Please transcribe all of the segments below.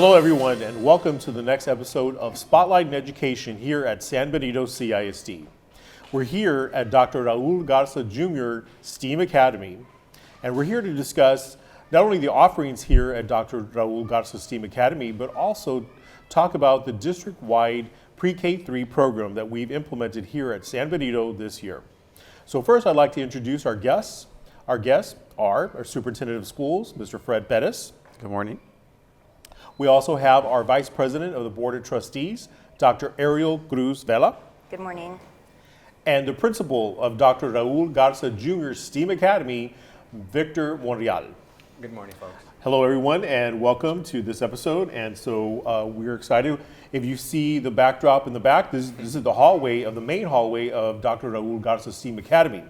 Hello, everyone, and welcome to the next episode of Spotlight in Education here at San Benito CISD. We're here at Dr. Raul Garza Jr. STEAM Academy, and we're here to discuss not only the offerings here at Dr. Raul Garza STEAM Academy, but also talk about the district-wide Pre-K-3 program that we've implemented here at San Benito this year. So first, I'd like to introduce our guests. Our guests are our Superintendent of Schools, Mr. Fred Pettis. Good morning. We also have our Vice President of the Board of Trustees, Dr. Ariel Cruz Vela. Good morning. And the Principal of Dr. Raul Garza Jr. STEAM Academy, Victor Monreal. Good morning, folks. Hello, everyone, and welcome to this episode. And so we're excited. If you see the backdrop in the back, this is the hallway of the main hallway of Dr. Raul Garza STEAM Academy.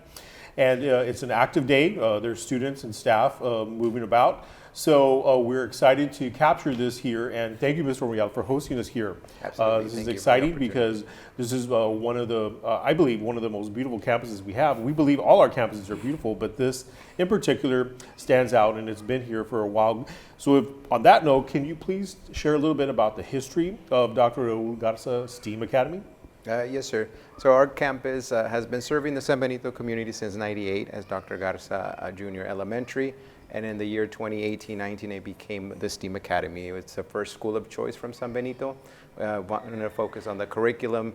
And it's an active day. There's students and staff moving about. So we're excited to capture this here, and thank you, Mr. Monreal, for hosting us here. Absolutely. This is exciting because this is one of the, I believe, one of the most beautiful campuses we have. We believe all our campuses are beautiful, but this in particular stands out, and it's been here for a while. So on that note, can you please share a little bit about the history of Dr. Raul Garza STEAM Academy? Yes, sir. So our campus has been serving the San Benito community since '98 as Dr. Garza Junior Elementary. And in the year 2018-19, it became the STEAM Academy. It's the first school of choice from San Benito. Wanting to focus on the curriculum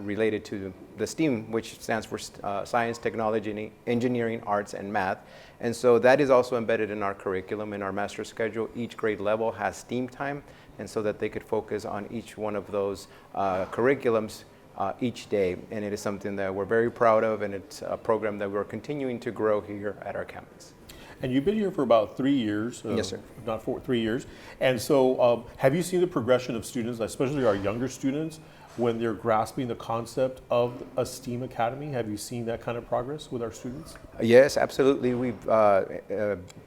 related to the STEAM, which stands for Science, Technology, Engineering, Arts, and Math. And so that is also embedded in our curriculum, in our master schedule. Each grade level has STEAM time, and so that they could focus on each one of those curriculums each day. And it is something that we're very proud of, and it's a program that we're continuing to grow here at our campus. And you've been here for about 3 years. Yes, sir. Not 3 years. And so have you seen the progression of students, especially our younger students, when they're grasping the concept of a STEAM Academy? Have you seen that kind of progress with our students? Yes, absolutely. We've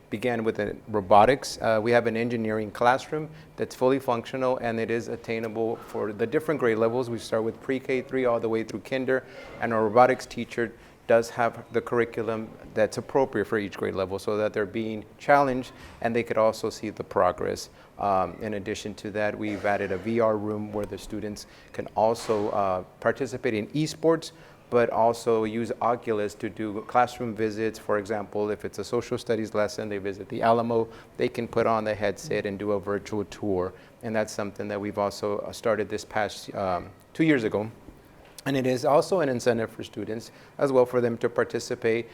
began with robotics. We have an engineering classroom that's fully functional, and it is attainable for the different grade levels. We start with pre-K3 all the way through kinder, and our robotics teacher does have the curriculum that's appropriate for each grade level so that they're being challenged and they could also see the progress. In addition to that, we've added a VR room where the students can also participate in esports, but also use Oculus to do classroom visits. For example, if it's a social studies lesson, they visit the Alamo, they can put on the headset and do a virtual tour. And that's something that we've also started this past 2 years ago. And it is also an incentive for students as well for them to participate.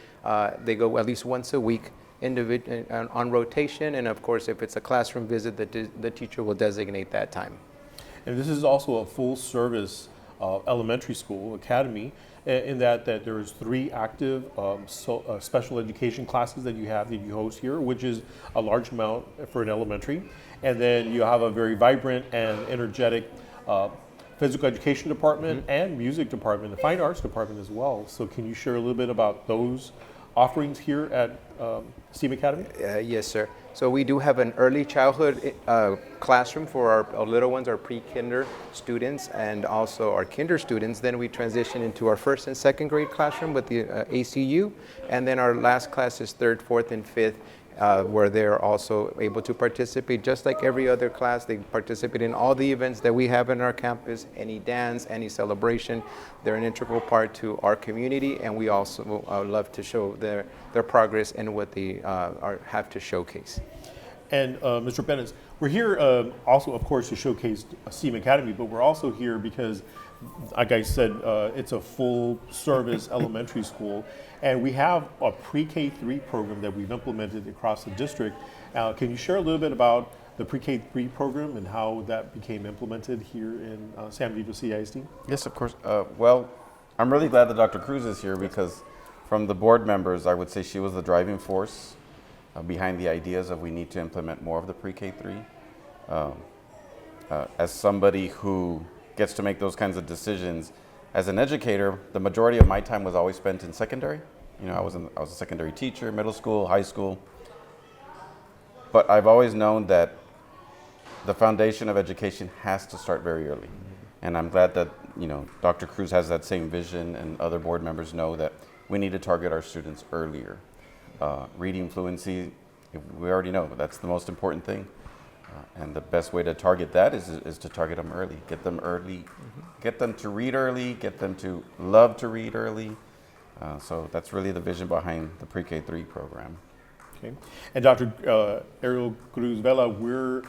They go at least once a week on rotation. And of course, if it's a classroom visit, the teacher will designate that time. And this is also a full service elementary school academy in that there is 3 active special education classes that you host here, which is a large amount for an elementary. And then you have a very vibrant and energetic physical education department and music department, the fine arts department as well. So can you share a little bit about those offerings here at STEAM Academy? Yes, sir. So we do have an early childhood classroom for our little ones, our pre-kinder students, and also our kinder students. Then we transition into our first and second grade classroom with the ACU. And then our last class is third, fourth, and fifth, where they're also able to participate just like every other class. They participate in all the events that we have in our campus, any dance, any celebration. They're an integral part to our community, and we also love to show their progress and what they have to showcase. And Mr. Bennett, we're here also, of course, to showcase STEAM Academy, but we're also here because, like I said, it's a full service elementary school, and we have a pre-K3 program that we've implemented across the district. Can you share a little bit about the pre-K3 program and how that became implemented here in San Benito CISD? Yes, of course. Well, I'm really glad that Dr. Cruz is here because from the board members, I would say she was the driving force behind the ideas of we need to implement more of the pre-K3. As somebody who gets to make those kinds of decisions, as an educator, the majority of my time was always spent in secondary. You know, I was a secondary teacher, middle school, high school. But I've always known that the foundation of education has to start very early. And I'm glad that, you know, Dr. Cruz has that same vision, and other board members know that we need to target our students earlier. Reading fluency, we already know that's the most important thing. And the best way to target that is to target them early, get them early, get them to read early, get them to love to read early. So that's really the vision behind the Pre-K3 program. Okay. And Dr. Ariel Cruz Vela, we're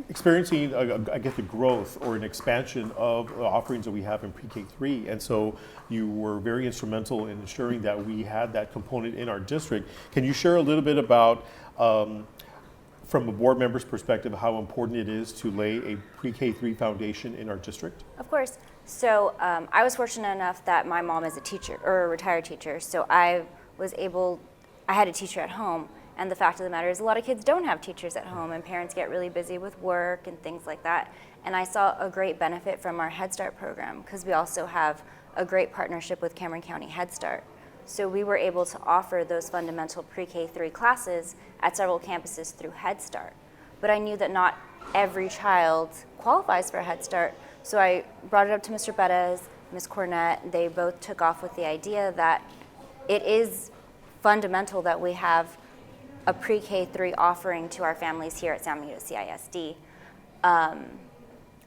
experiencing, I guess, a growth or an expansion of the offerings that we have in Pre-K3. And so you were very instrumental in ensuring that we had that component in our district. Can you share a little bit about, from a board member's perspective, how important it is to lay a Pre-K3 foundation in our district? Of course. So I was fortunate enough that my mom is a teacher, or a retired teacher, so I had a teacher at home. And the fact of the matter is a lot of kids don't have teachers at home, and parents get really busy with work and things like that. And I saw a great benefit from our Head Start program, because we also have a great partnership with Cameron County Head Start. So we were able to offer those fundamental Pre-K3 classes at several campuses through Head Start. But I knew that not every child qualifies for Head Start, so I brought it up to Mr. Perez, Ms. Cornett. They both took off with the idea that it is fundamental that we have a Pre-K3 offering to our families here at San Benito CISD.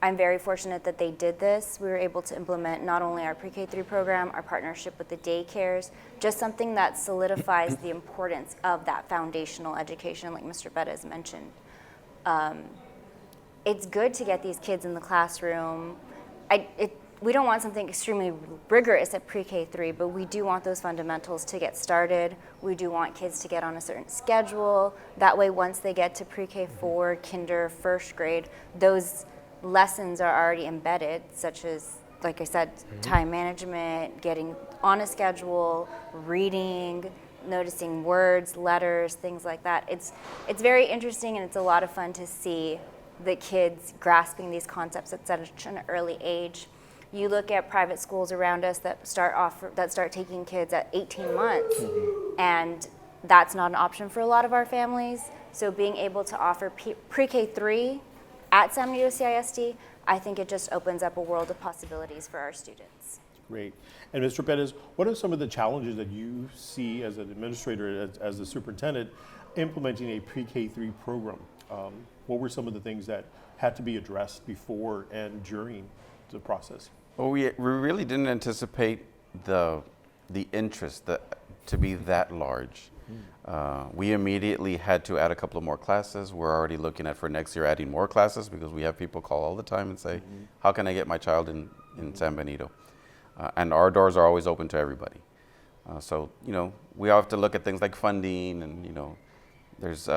I'm very fortunate that they did this. We were able to implement not only our Pre-K3 program, our partnership with the daycares, just something that solidifies the importance of that foundational education, like Mr. Perez mentioned. It's good to get these kids in the classroom. We don't want something extremely rigorous at Pre-K3, but we do want those fundamentals to get started. We do want kids to get on a certain schedule. That way, once they get to Pre-K4, kinder, first grade, those lessons are already embedded, such as, like I said, time management, getting on a schedule, reading, noticing words, letters, things like that. It's very interesting, and it's a lot of fun to see the kids grasping these concepts at such an early age. You look at private schools around us that start taking kids at 18 months, and that's not an option for a lot of our families. So being able to offer Pre-K3 at San Benito CISD, I think it just opens up a world of possibilities for our students. Great. And Mr. Perez, what are some of the challenges that you see as an administrator, as the superintendent, implementing a Pre-K3 program? What were some of the things that had to be addressed before and during the process? Well, we really didn't anticipate the interest to be that large. We immediately had to add a couple of more classes. We're already looking at for next year adding more classes, because we have people call all the time and say, how can I get my child in San Benito? And our doors are always open to everybody. So, we have to look at things like funding, and, there's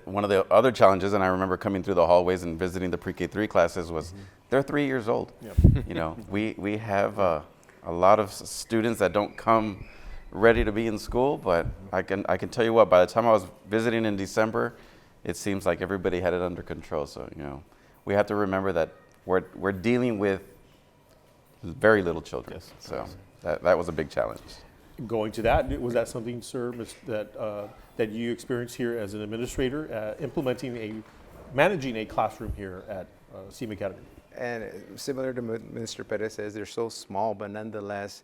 one of the other challenges, and I remember coming through the hallways and visiting the Pre-K3 classes, was they're 3 years old. Yep. We have a lot of students that don't come ready to be in school, but I can tell you what, by the time I was visiting in December, it seems like everybody had it under control. So, we have to remember that we're dealing with very little children. Yes. So that was a big challenge. Going to that, was that something, sir, that you experienced here as an administrator, managing a classroom here at SEAM Academy? And similar to what Mr. Perez says, they're so small, but nonetheless,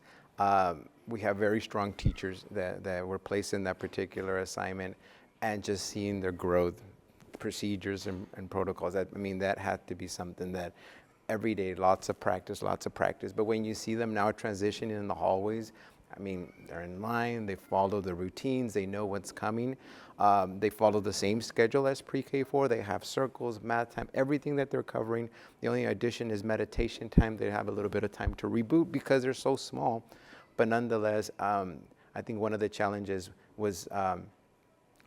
we have very strong teachers that were placed in that particular assignment, and just seeing their growth, procedures and protocols, that had to be something that every day, lots of practice. But when you see them now transitioning in the hallways, they're in line, they follow the routines, they know what's coming. They follow the same schedule as Pre-K4. They have circles, math time, everything that they're covering. The only addition is meditation time. They have a little bit of time to reboot because they're so small. But nonetheless, I think one of the challenges was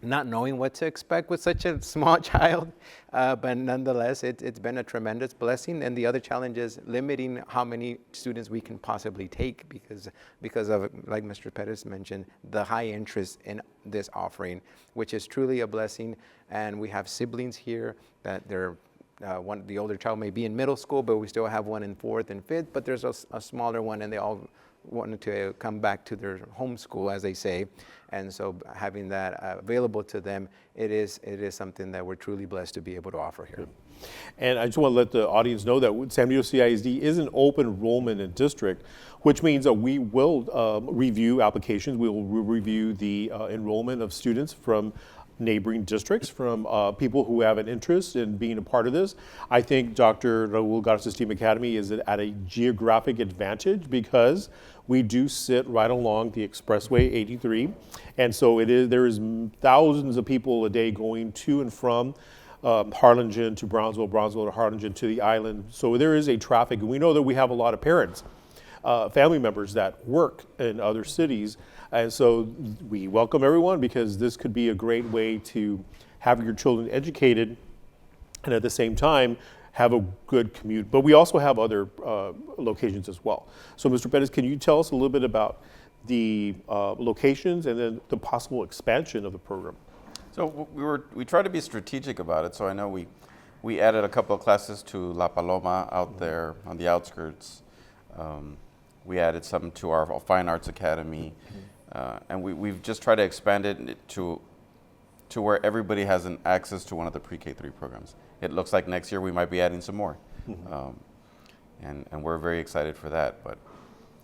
not knowing what to expect with such a small child. But nonetheless, it's been a tremendous blessing. And the other challenge is limiting how many students we can possibly take because of, like Mr. Perez mentioned, the high interest in this offering, which is truly a blessing. And we have siblings here that they're the older child may be in middle school, but we still have one in 4th and 5th, but there's a smaller one, and they all wanted to come back to their home school, as they say. And so having that available to them, it is something that we're truly blessed to be able to offer here. And I just want to let the audience know that San Benito CISD is an open enrollment district, which means that we will review applications. We will review the enrollment of students from neighboring districts, from people who have an interest in being a part of this. I think Dr. Raul Garza STEAM Academy is at a geographic advantage because we do sit right along the Expressway 83. And so there is thousands of people a day going to and from Harlingen to Brownsville, Brownsville to Harlingen to the island. So there is a traffic, and we know that we have a lot of parents, family members that work in other cities. And so we welcome everyone because this could be a great way to have your children educated and at the same time have a good commute. But we also have other locations as well. So Mr. Pettis, can you tell us a little bit about the locations and then the possible expansion of the program? So we try to be strategic about it. So I know we added a couple of classes to La Paloma out there on the outskirts. We added some to our Fine Arts Academy. And we've just tried to expand it to where everybody has an access to one of the pre-K3 programs. It looks like next year we might be adding some more. And we're very excited for that. But,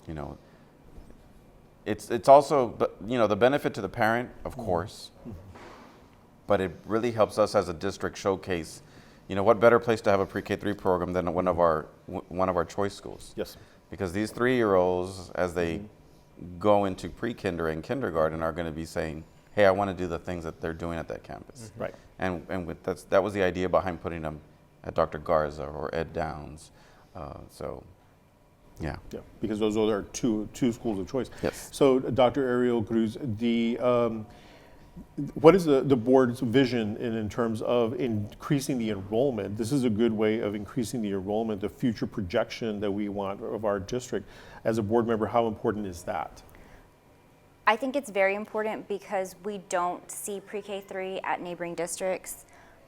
you know, it's also, you know, the benefit to the parent, of course, but it really helps us as a district showcase, you know, what better place to have a pre-K3 program than one of our choice schools. Yes. Because these 3-year-olds, as they go into pre-kinder and kindergarten, are going to be saying, hey, I want to do the things that they're doing at that campus. Right. And that was the idea behind putting them at Dr. Garza or Ed Downs. Yeah, because those are two schools of choice. Yes. So Dr. Ariel Cruz, what is the board's vision in terms of increasing the enrollment? This is a good way of increasing the enrollment, the future projection that we want of our district. As a board member, how important is that? I think it's very important because we don't see pre-K3 at neighboring districts.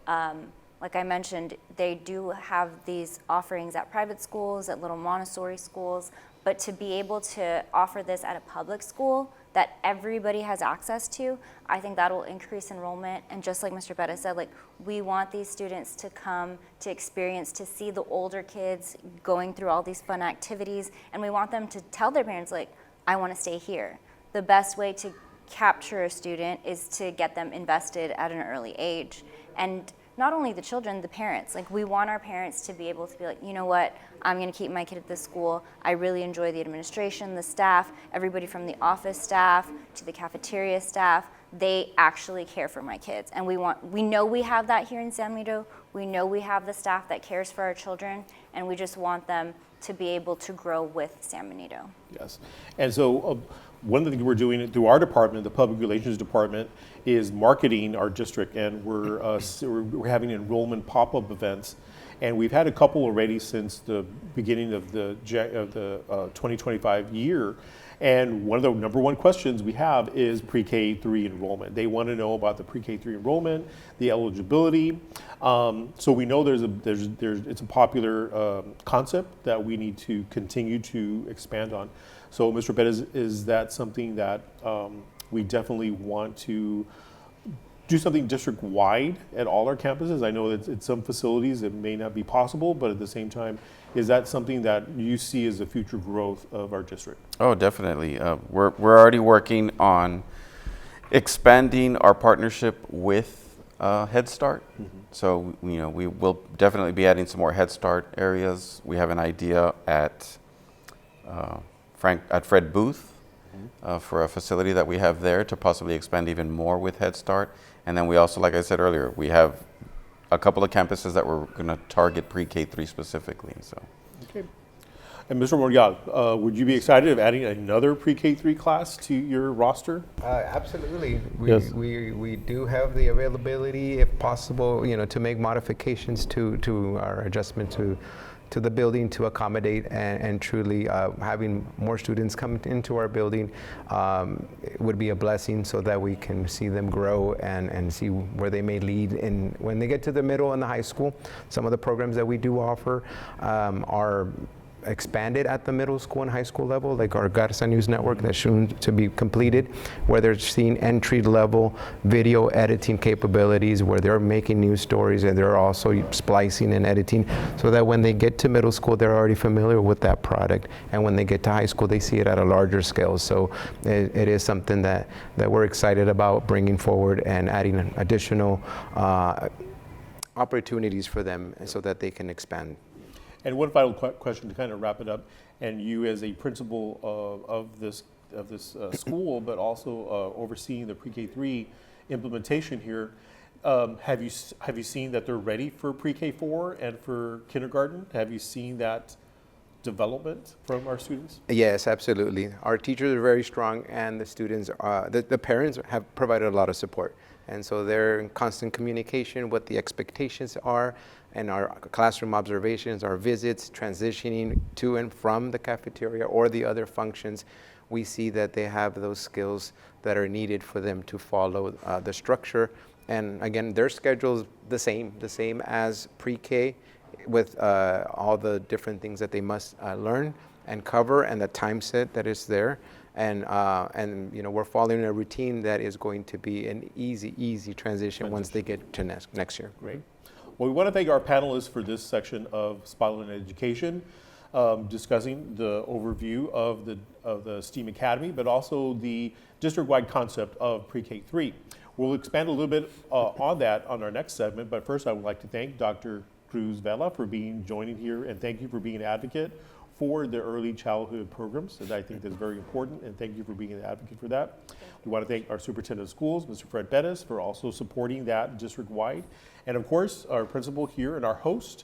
Like I mentioned, they do have these offerings at private schools, at little Montessori schools, but to be able to offer this at a public school that everybody has access to, I think that'll increase enrollment. And just like Mr. Bettis said, like, we want these students to come to experience, to see the older kids going through all these fun activities, and we want them to tell their parents, like, I want to stay here. The best way to capture a student is to get them invested at an early age. And not only the children, the parents. Like, we want our parents to be able to be like, you know what, I'm going to keep my kid at this school. I really enjoy the administration, the staff, everybody from the office staff to the cafeteria staff. They actually care for my kids. And we know we have that here in San Benito. We know we have the staff that cares for our children, and we just want them to be able to grow with San Benito. Yes. And so one of the things we're doing through our department, the Public Relations Department, is marketing our district, and we're having enrollment pop-up events. And we've had a couple already since the beginning of the 2025 year. And one of the number one questions we have is pre-K3 enrollment. They want to know about the pre-K3 enrollment, the eligibility. So we know it's a popular concept that we need to continue to expand on. So Mr. Bettis, is that something that we definitely want to do something district-wide at all our campuses? I know that at some facilities it may not be possible, but at the same time, is that something that you see as the future growth of our district? Oh, definitely. We're already working on expanding our partnership with Head Start. So, you know, we will definitely be adding some more Head Start areas. We have an idea at Fred Booth for a facility that we have there to possibly expand even more with Head Start. And then we also, like I said earlier, we have a couple of campuses that we're going to target pre-K3 specifically. So. Okay. And Mr. Morial, would you be excited of adding another pre-K3 class to your roster? Absolutely. Yes. We do have the availability, if possible, you know, to make modifications to our adjustment to the building to accommodate and truly having more students come into our building would be a blessing, so that we can see them grow and see where they may lead when they get to the middle and the high school. Some of the programs that we do offer are expanded at the middle school and high school level, like our Garza News Network that's soon to be completed, where they're seeing entry-level video editing capabilities, where they're making news stories and they're also splicing and editing, so that when they get to middle school, they're already familiar with that product, and when they get to high school, they see it at a larger scale. So it is something that we're excited about bringing forward and adding additional opportunities for them so that they can expand. And one final question to kind of wrap it up, and you as a principal of this school, but also overseeing the pre-K3 implementation here, have you seen that they're ready for pre-K4 and for kindergarten? Have you seen that development from our students? Yes, absolutely. Our teachers are very strong, and the students, the parents have provided a lot of support. And so they're in constant communication what the expectations are, and our classroom observations, our visits, transitioning to and from the cafeteria or the other functions. We see that they have those skills that are needed for them to follow the structure. And again, their schedule's the same as pre-K, with all the different things that they must learn and cover, and the time set that is there. And we're following a routine that is going to be an easy transition once they get to next year. Great. Well, we want to thank our panelists for this section of Spotlight Education, discussing the overview of the STEAM Academy, but also the district-wide concept of pre-K3. We'll expand a little bit on that on our next segment, but first I would like to thank Dr. Cruz Vela for joining here, and thank you for being an advocate for the early childhood programs, and I think that's very important, and thank you for being an advocate for that. We want to thank our superintendent of schools, Mr. Fred Bettis, for also supporting that district-wide, and of course, our principal here and our host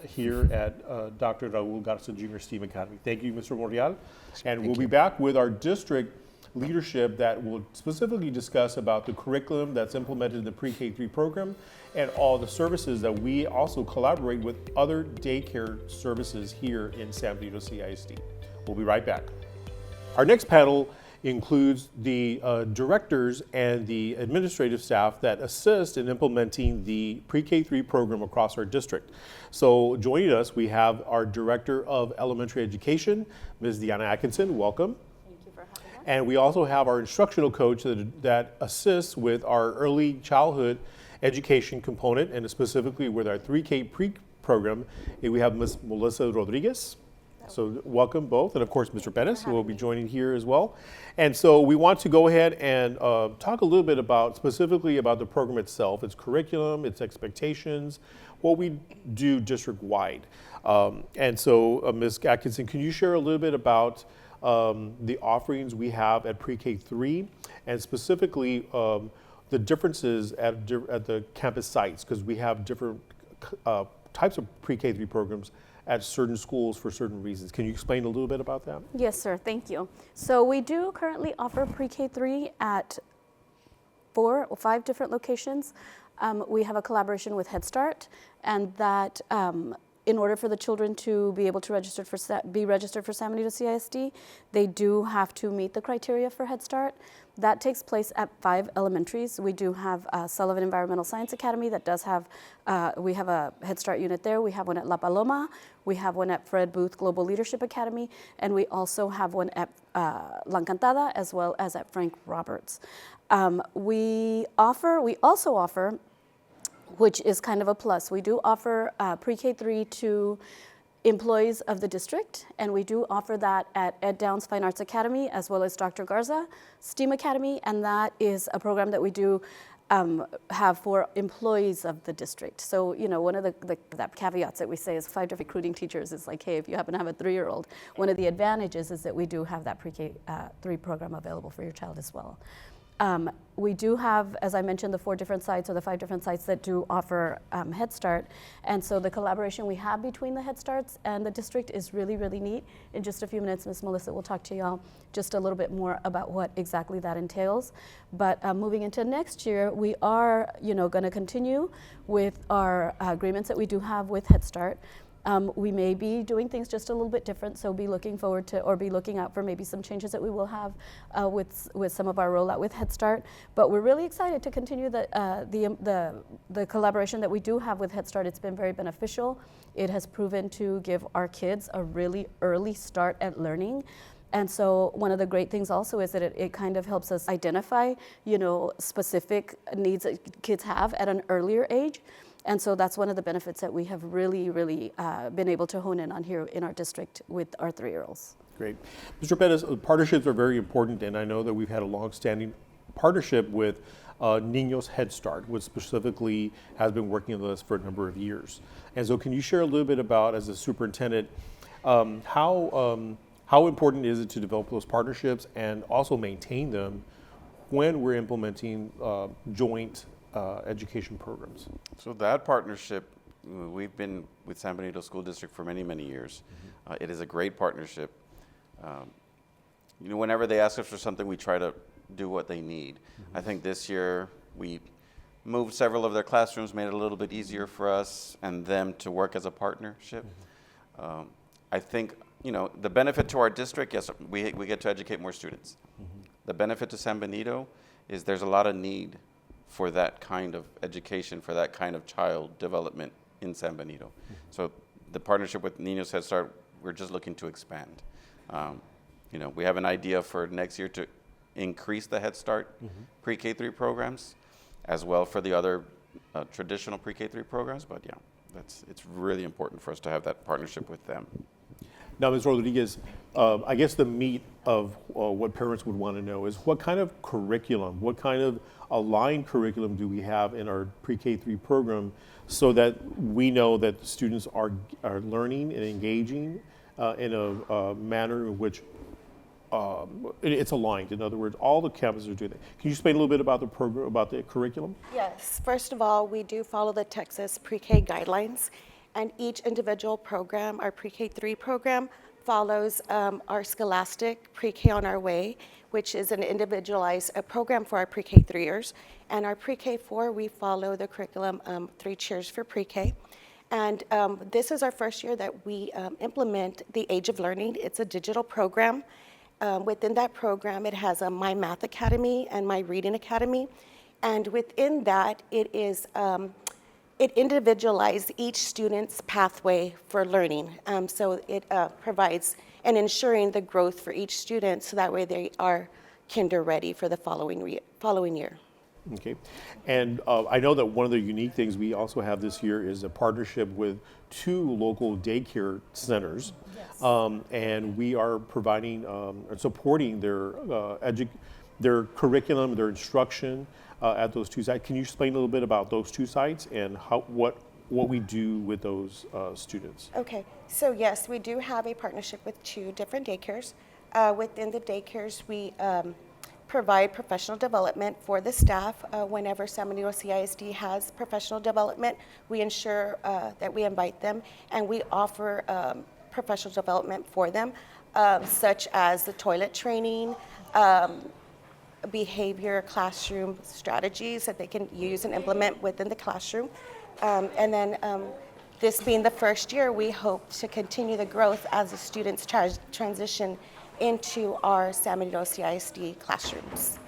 here at Dr. Raul Garza Jr. STEAM Academy. Thank you, Mr. Monreal, and we'll be back with our district leadership that will specifically discuss about the curriculum that's implemented in the pre-K3 program and all the services that we also collaborate with other daycare services here in San Benito CISD. We'll be right back. Our next panel includes the directors and the administrative staff that assist in implementing the pre-K3 program across our district. So joining us, we have our Director of Elementary Education, Ms. Diana Atkinson. Welcome. And we also have our instructional coach that assists with our early childhood education component, and specifically with our 3K pre-program. We have Ms. Melissa Rodriguez. So welcome both, and of course Mr. Bettis, who will be joining here as well. And so we want to go ahead and talk a little bit specifically about the program itself, its curriculum, its expectations, what we do district-wide. And so Ms. Atkinson, can you share a little bit about the offerings we have at pre-K3, and specifically the differences at the campus sites, because we have different types of pre-K3 programs at certain schools for certain reasons. Can you explain a little bit about that? Yes, sir. Thank you. So we do currently offer pre-K3 at 4 or 5 different locations. We have a collaboration with Head Start, and that in order for the children to be able to be registered for San Benito CISD, they do have to meet the criteria for Head Start. That takes place at 5 elementaries. We do have Sullivan Environmental Science Academy that does have, we have a Head Start unit there. We have one at La Paloma. We have one at Fred Booth Global Leadership Academy. And we also have one at La Encantada, as well as at Frank Roberts. We also offer, which is kind of a plus, we do offer pre-K3 to employees of the district, and we do offer that at Ed Downs Fine Arts Academy, as well as Dr. Garza STEAM Academy, and that is a program that we do have for employees of the district. So, you know, one of the caveats that we say is 5 different recruiting teachers is like, hey, if you happen to have a 3-year-old, one of the advantages is that we do have that pre-K3 program available for your child as well. We do have, as I mentioned, the 4 different sites or the 5 different sites that do offer Head Start. And so the collaboration we have between the Head Starts and the district is really, really neat. In just a few minutes, Ms. Melissa will talk to y'all just a little bit more about what exactly that entails. But moving into next year, we are, going to continue with our agreements that we do have with Head Start. We may be doing things just a little bit different, so be looking forward to, or be looking out for maybe some changes that we will have with some of our rollout with Head Start. But we're really excited to continue the collaboration that we do have with Head Start. It's been very beneficial. It has proven to give our kids a really early start at learning. And so one of the great things also is that it kind of helps us identify, specific needs that kids have at an earlier age. And so that's one of the benefits that we have really, really been able to hone in on here in our district with our 3-year-olds. Great. Mr. Pettis, partnerships are very important, and I know that we've had a long-standing partnership with Niños Head Start, which specifically has been working with us for a number of years. And so can you share a little bit about, as a superintendent, how important is it to develop those partnerships and also maintain them when we're implementing joint education programs? So that partnership, we've been with San Benito School District for many, many years. It is a great partnership. Whenever they ask us for something, we try to do what they need. I think this year we moved several of their classrooms, made it a little bit easier for us and them to work as a partnership. I think, the benefit to our district, yes, we get to educate more students. The benefit to San Benito is there's a lot of need for that kind of education, for that kind of child development in San Benito. So the partnership with Niños Head Start, we're just looking to expand. We have an idea for next year to increase the Head Start pre-K3 programs, as well for the other traditional pre-K3 programs. But yeah, it's really important for us to have that partnership with them. Now, Ms. Rodriguez, I guess the meat of what parents would want to know is what kind of curriculum, what kind of aligned curriculum do we have in our pre-K3 program so that we know that students are learning and engaging in a manner in which it's aligned. In other words, all the campuses are doing that. Can you explain a little bit about the program, about the curriculum? Yes. First of all, we do follow the Texas Pre-K guidelines, and each individual program, our Pre-K3 program, follows our Scholastic Pre-K on Our Way, which is an individualized program for our Pre-K3ers. And our Pre-K4, we follow the curriculum 3 Cheers for Pre-K. And this is our first year that we implement the Age of Learning. It's a digital program. Within that program, it has a My Math Academy and My Reading Academy. And within that, it individualizes each student's pathway for learning. So it provides and ensuring the growth for each student so that way they are kinder ready for the following year. Okay. And I know that one of the unique things we also have this year is a partnership with 2 local daycare centers. Yes. And we are providing and supporting their curriculum, their instruction at those 2 sites. Can you explain a little bit about those 2 sites and what we do with those students? Okay. So yes, we do have a partnership with 2 different daycares. Within the daycares, we provide professional development for the staff. Whenever San Benito CISD has professional development, we ensure that we invite them and we offer professional development for them, such as the toilet training, behavior classroom strategies that they can use and implement within the classroom. And then this being the first year, we hope to continue the growth as the students transition into our San Benito CISD classrooms.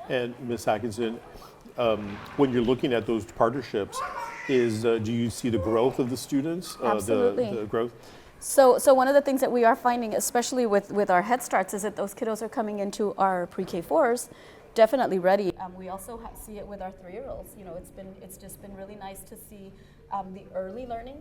And Ms. Atkinson, when you're looking at those partnerships, do you see the growth of the students? Absolutely. The growth? So one of the things that we are finding, especially with our Head Starts, is that those kiddos are coming into our pre-K4s definitely ready. We also see it with our 3-year-olds. It's just been really nice to see the early learning.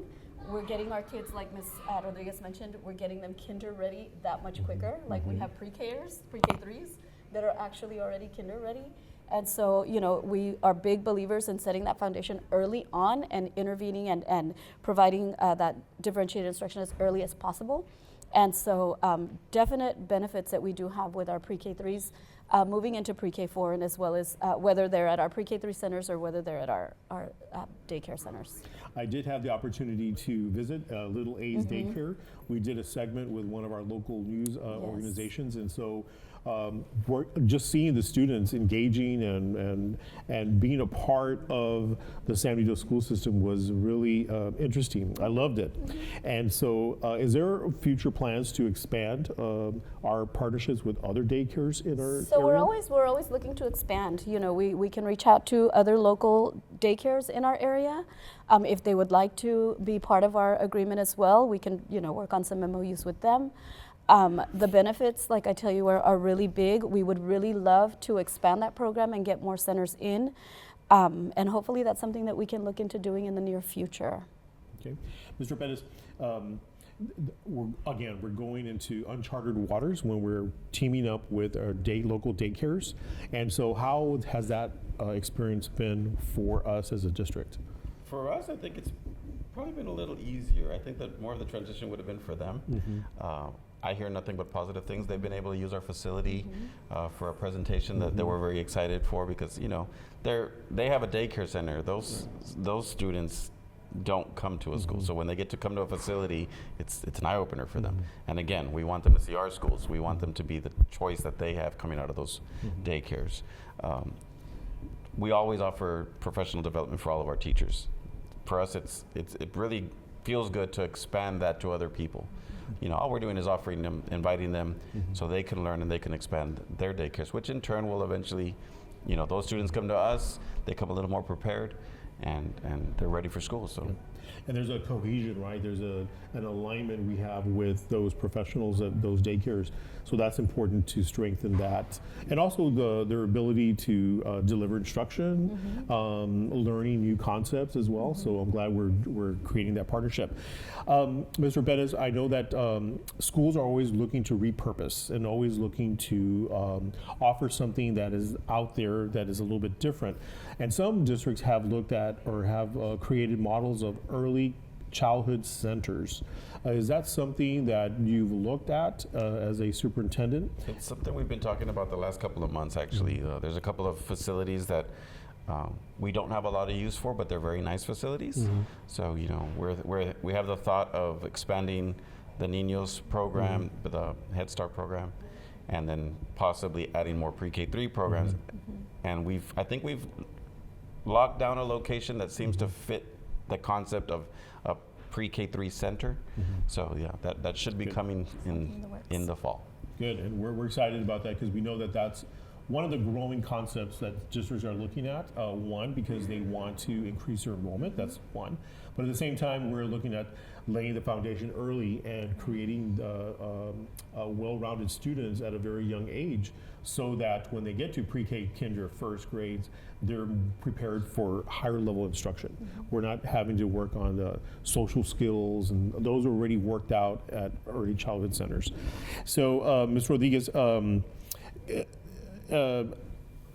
We're getting our kids, like Ms. Rodriguez mentioned, we're getting them kinder ready that much quicker. Like we have pre-Kers, pre-K3s that are actually already kinder ready. And so, we are big believers in setting that foundation early on and intervening and providing that differentiated instruction as early as possible. And so definite benefits that we do have with our pre-K3s moving into pre-K4, and as well as whether they're at our pre-K3 centers or whether they're at our daycare centers. I did have the opportunity to visit Little A's Daycare. We did a segment with one of our local news organizations, and so we're just seeing the students engaging and being a part of the San Benito school system was really interesting. I loved it. And so is there future plans to expand our partnerships with other daycares in our So area? we're always looking to expand. We can reach out to other local daycares in our area. If they would like to be part of our agreement as well, we can, work on some MOUs with them. The benefits, like I tell you, are really big. We would really love to expand that program and get more centers in. And hopefully that's something that we can look into doing in the near future. Okay. Mr. Pettis, we're going into uncharted waters when we're teaming up with our local daycares. And so how has that experience been for us as a district? For us, I think it's probably been a little easier. I think that more of the transition would have been for them. I hear nothing but positive things. They've been able to use our facility for a presentation that they were very excited for, because they have a daycare center. Those students don't come to a school, so when they get to come to a facility, it's an eye opener for them. And again, we want them to see our schools. We want them to be the choice that they have coming out of those daycares. We always offer professional development for all of our teachers. For us, it really feels good to expand that to other people. All we're doing is offering them, inviting them, so they can learn and they can expand their daycares, which in turn will eventually, those students come to us, they come a little more prepared, and they're ready for school. So. And there's a cohesion, right? There's an alignment we have with those professionals at those daycares. So that's important to strengthen that. And also their ability to deliver instruction, learning new concepts as well. So I'm glad we're creating that partnership. Mr. Bettis, I know that schools are always looking to repurpose and always looking to offer something that is out there that is a little bit different. And some districts have looked at or have created models of early childhood centers. Is that something that you've looked at as a superintendent? It's something we've been talking about the last couple of months, actually. There's a couple of facilities that we don't have a lot of use for, but they're very nice facilities. So, we have the thought of expanding the Niños program, the Head Start program, and then possibly adding more pre-K3 programs. And I think we've locked down a location that seems to fit the concept of a pre-K3 center. So yeah, that should be coming in the fall. Good, and we're excited about that because we know that that's one of the growing concepts that districts are looking at. One, because they want to increase their enrollment, that's one. But at the same time, we're looking at laying the foundation early and creating well-rounded students at a very young age, so that when they get to pre-K, kinder, first grades, they're prepared for higher level instruction. We're not having to work on the social skills, and those are already worked out at early childhood centers. So, Ms. Rodriguez,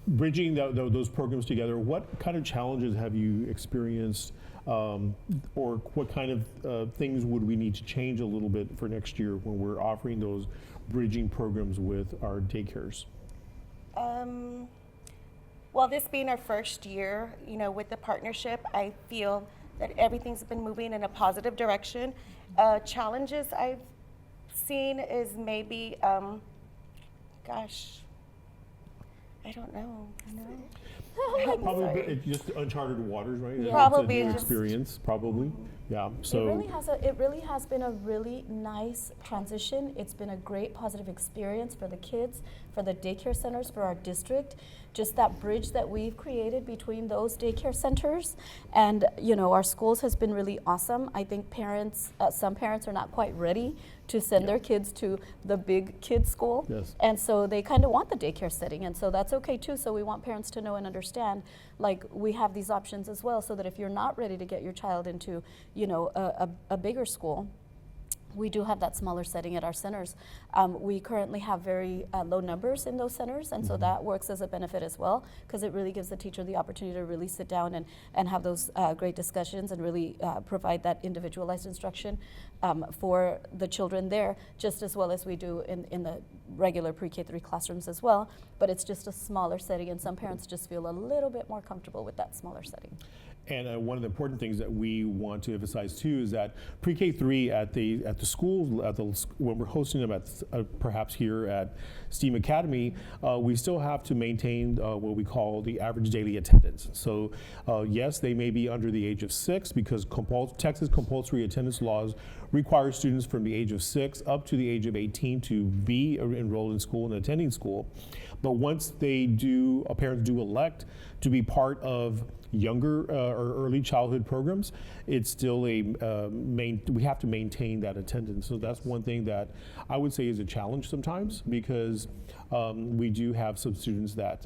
bridging those programs together, what kind of challenges have you experienced, or what kind of things would we need to change a little bit for next year when we're offering those bridging programs with our daycares? Well, this being our first year, with the partnership, I feel that everything's been moving in a positive direction. Challenges I've seen is maybe, I don't know. Probably it's just uncharted waters, right? Yeah. Probably it's a new just- experience, probably. Yeah. So It really has been a really nice transition. It's been a great positive experience for the kids, for the daycare centers, for our district. Just that bridge that we've created between those daycare centers and our schools has been really awesome. I think some parents are not quite ready to send their kids to the big kids school. Yes. And so they kind of want the daycare setting, and so that's okay too. So we want parents to know and understand, like, we have these options as well, so that if you're not ready to get your child into, a bigger school, we do have that smaller setting at our centers. We currently have very low numbers in those centers, and so that works as a benefit as well, because it really gives the teacher the opportunity to really sit down and have those great discussions and really provide that individualized instruction for the children there, just as well as we do in the regular pre-K3 classrooms as well. But it's just a smaller setting, and some parents just feel a little bit more comfortable with that smaller setting. And one of the important things that we want to emphasize too is that pre-K3 at the schools, when we're hosting them at perhaps here at STEAM Academy, we still have to maintain what we call the average daily attendance. So yes, they may be under the age of 6 because Texas compulsory attendance laws require students from the age of 6 up to the age of 18 to be enrolled in school and attending school. But once parents do elect to be part of younger or early childhood programs, it's still we have to maintain that attendance. So that's one thing that I would say is a challenge sometimes, because we do have some students that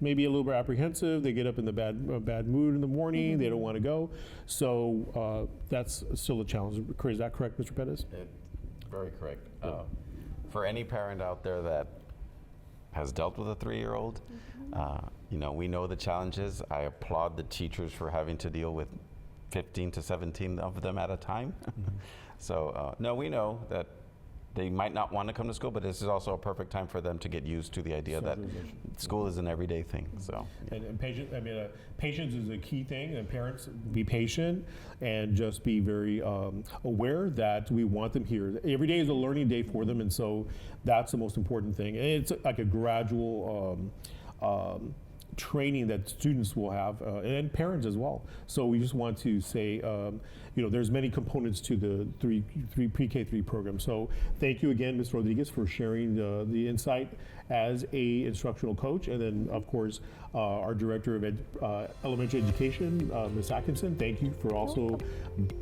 maybe a little bit apprehensive. They get up in the bad mood in the morning. They don't want to go. So that's still a challenge. Is that correct, Mr. Pettis? Very correct. For any parent out there that has dealt with a 3-year-old, we know the challenges. I applaud the teachers for having to deal with 15 to 17 of them at a time. So no, we know that they might not want to come to school, but this is also a perfect time for them to get used to the idea that school is an everyday thing. So, and patience is a key thing, and parents be patient and just be very aware that we want them here. Every day is a learning day for them, and so that's the most important thing. And it's like a gradual training that students will have, and parents as well. So we just want to say, there's many components to the pre-K3 program. So thank you again, Ms. Rodriguez, for sharing the insight as a instructional coach, and then of course our director of elementary education, Ms. Atkinson. Thank you for also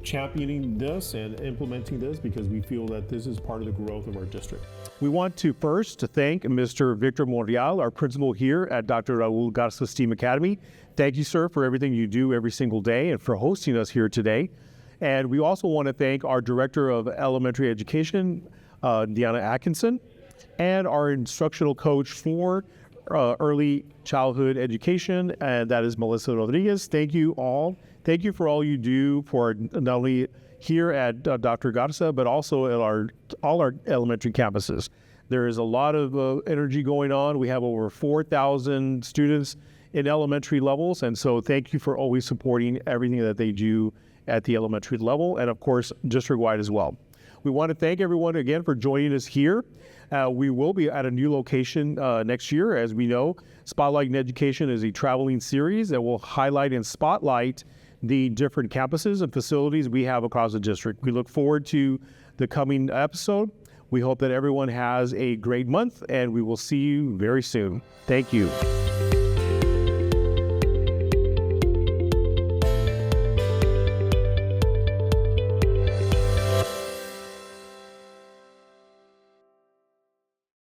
championing this and implementing this, because we feel that this is part of the growth of our district. We want to first thank Mr. Victor Monreal, our principal here at Dr. Raul Garza STEAM Academy. Thank you, sir, for everything you do every single day and for hosting us here today. And we also want to thank our Director of Elementary Education, Deanna Atkinson, and our instructional coach for early childhood education, and that is Melissa Rodriguez. Thank you all. Thank you for all you do for not only here at Dr. Garza, but also at all our elementary campuses. There is a lot of energy going on. We have over 4,000 students in elementary levels, and so thank you for always supporting everything that they do at the elementary level, and of course, district-wide as well. We want to thank everyone again for joining us here. We will be at a new location next year. As we know, Spotlight in Education is a traveling series that will highlight and spotlight the different campuses and facilities we have across the district. We look forward to the coming episode. We hope that everyone has a great month, and we will see you very soon. Thank you.